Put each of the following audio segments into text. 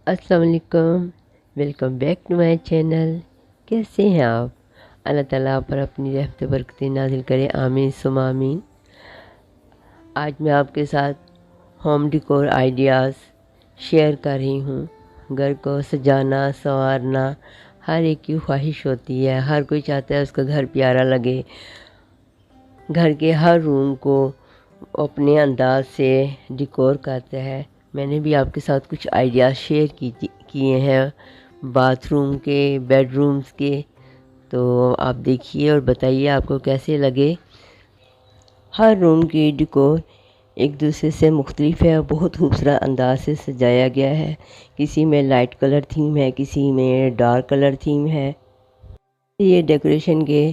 अस्सलाम वालेकुम, welcome back to my channel. कैसे हैं आप? अल्लाह ताला आप पर अपनी रहमत बरकतें नाज़िल करे, आमीन सुम आमीन। आज मैं आपके साथ होम डेकोर आइडियाज़ शेयर कर रही हूँ। घर को सजाना संवारना हर एक की ख्वाहिश होती है, हर कोई चाहता है उसका घर प्यारा लगे, घर के हर रूम को अपने अंदाज से डेकोर करता है। मैंने भी आपके साथ कुछ आइडियाज़ शेयर किए हैं बाथरूम के, बेडरूम्स के, तो आप देखिए और बताइए आपको कैसे लगे। हर रूम की डेकोर एक दूसरे से मुख्तलिफ है और बहुत खूबसूरत अंदाज से सजाया गया है। किसी में लाइट कलर थीम है, किसी में डार्क कलर थीम है। ये डेकोरेशन के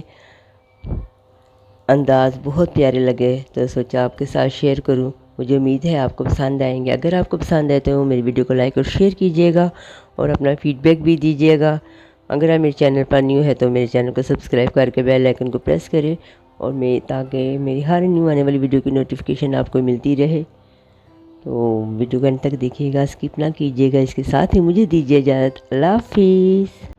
अंदाज़ बहुत प्यारे लगे तो सोचा आपके साथ शेयर करूं। मुझे उम्मीद है आपको पसंद आएंगे। अगर आपको पसंद आए तो मेरी वीडियो को लाइक और शेयर कीजिएगा और अपना फीडबैक भी दीजिएगा। अगर आप मेरे चैनल पर न्यू है तो मेरे चैनल को सब्सक्राइब करके बेल आइकन को प्रेस करें और ताकि मेरी हर न्यू आने वाली वीडियो की नोटिफिकेशन आपको मिलती रहे। तो वीडियो को अंत तक देखिएगा, स्किप ना कीजिएगा। इसके साथ ही मुझे दीजिए इजाज़त। अल्लाह हाफिज़।